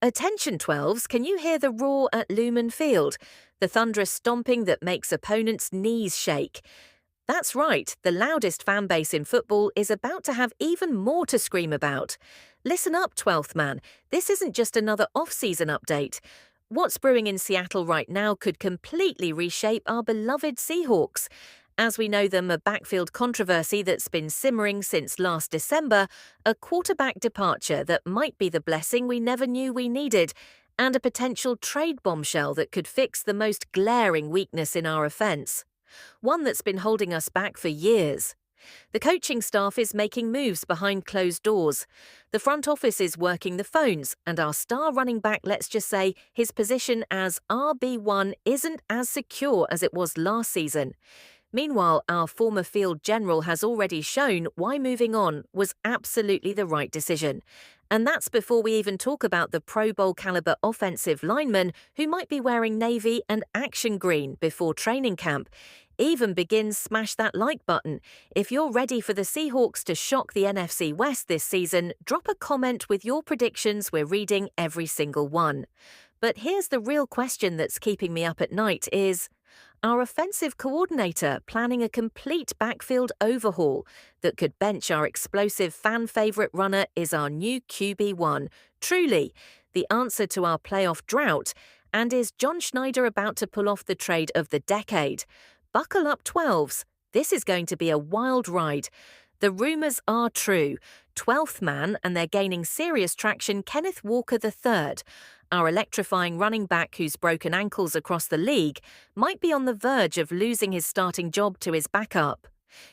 Attention 12s, can you hear the roar at Lumen Field? The thunderous stomping that makes opponents' knees shake. That's right, the loudest fan base in football is about to have even more to scream about. Listen up, 12th man. This isn't just another off-season update. What's brewing in Seattle right now could completely reshape our beloved Seahawks. As we know them, a backfield controversy that's been simmering since last December, a quarterback departure that might be the blessing we never knew we needed, and a potential trade bombshell that could fix the most glaring weakness in our offense. One that's been holding us back for years. The coaching staff is making moves behind closed doors. The front office is working the phones, and our star running back, let's just say, his position as RB1 isn't as secure as it was last season. Meanwhile, our former field general has already shown why moving on was absolutely the right decision. And that's before we even talk about the Pro Bowl caliber offensive lineman who might be wearing navy and action green before training camp. Even begin smash that like button. If you're ready for the Seahawks to shock the NFC West this season, drop a comment with your predictions. We're reading every single one. But here's the real question that's keeping me up at night is, our offensive coordinator planning a complete backfield overhaul that could bench our explosive fan favorite runner is our new QB1. Truly, the answer to our playoff drought. And is John Schneider about to pull off the trade of the decade? Buckle up, 12s. This is going to be a wild ride. The rumors are true. 12th man, and they're gaining serious traction, Kenneth Walker III. Our electrifying running back who's broken ankles across the league might be on the verge of losing his starting job to his backup.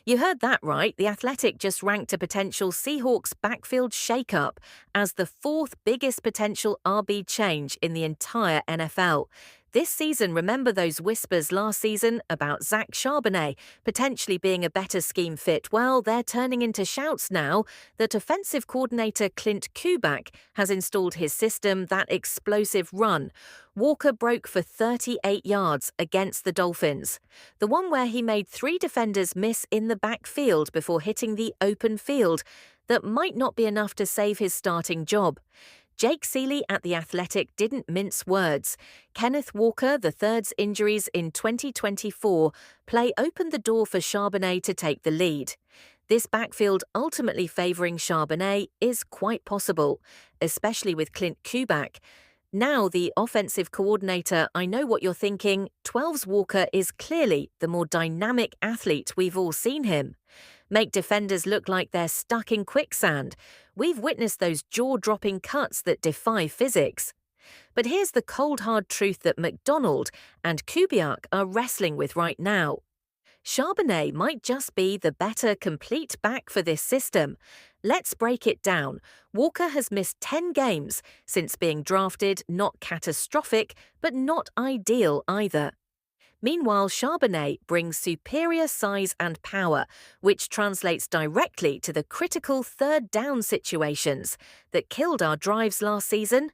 You heard that right. The Athletic just ranked a potential Seahawks backfield shakeup as the fourth biggest potential RB change in the entire NFL. This season, remember those whispers last season about Zach Charbonnet potentially being a better scheme fit? Well, they're turning into shouts now that offensive coordinator Clint Kubiak has installed his system, that explosive run. Walker broke for 38 yards against the Dolphins, the one where he made 3 defenders miss in the backfield before hitting the open field. That might not be enough to save his starting job. Jake Seeley at The Athletic didn't mince words. Kenneth Walker III's injuries in 2024 play opened the door for Charbonnet to take the lead. This backfield ultimately favouring Charbonnet is quite possible, especially with Clint Kubiak. Now, the offensive coordinator, I know what you're thinking. 12's Walker is clearly the more dynamic athlete we've all seen him. Make defenders look like they're stuck in quicksand. We've witnessed those jaw-dropping cuts that defy physics. But here's the cold hard truth that McDonald and Kubiak are wrestling with right now. Charbonnet might just be the better complete back for this system. Let's break it down. Walker has missed 10 games since being drafted, not catastrophic, but not ideal either. Meanwhile, Charbonnet brings superior size and power, which translates directly to the critical third down situations that killed our drives last season.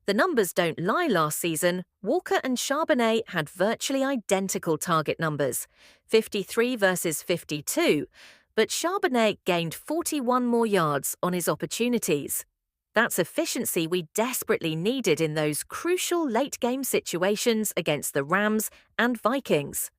The numbers don't lie last season. Walker and Charbonnet had virtually identical target numbers, 53 versus 52, but Charbonnet gained 41 more yards on his opportunities. That's efficiency we desperately needed in those crucial late-game situations against the Rams and Vikings.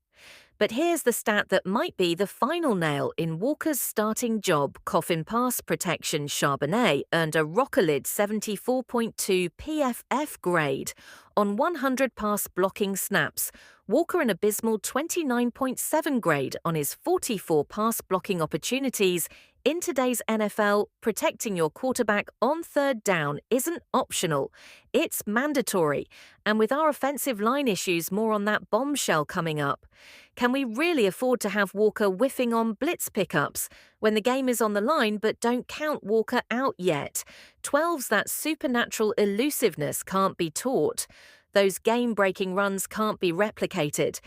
But here's the stat that might be the final nail in Walker's starting job. Coffin pass protection. Charbonnet earned a rock-solid 74.2 PFF grade on 100 pass blocking snaps. Walker an abysmal 29.7 grade on his 44 pass blocking opportunities. In today's NFL, protecting your quarterback on third down isn't optional. It's mandatory. And with our offensive line issues, more on that bombshell coming up. Can we really afford to have Walker whiffing on blitz pickups when the game is on the line, but don't count Walker out yet? 12's that supernatural elusiveness can't be taught. Those game-breaking runs can't be replicated.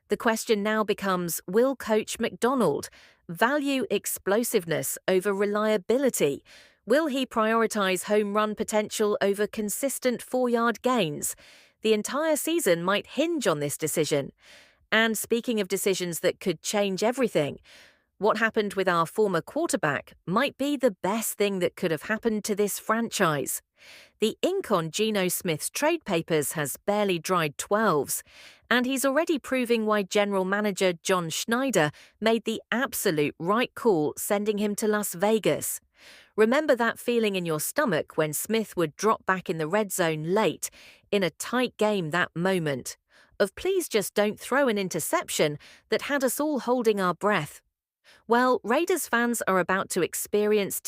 The question now becomes, will Coach McDonald value explosiveness over reliability? Will he prioritize home run potential over consistent 4-yard gains? The entire season might hinge on this decision. And speaking of decisions that could change everything, what happened with our former quarterback might be the best thing that could have happened to this franchise. The ink on Geno Smith's trade papers has barely dried 12s, and he's already proving why General Manager John Schneider made the absolute right call sending him to Las Vegas. Remember that feeling in your stomach when Smith would drop back in the red zone late, in a tight game that moment, of please just don't throw an interception that had us all holding our breath? Well, Raiders fans are about to experience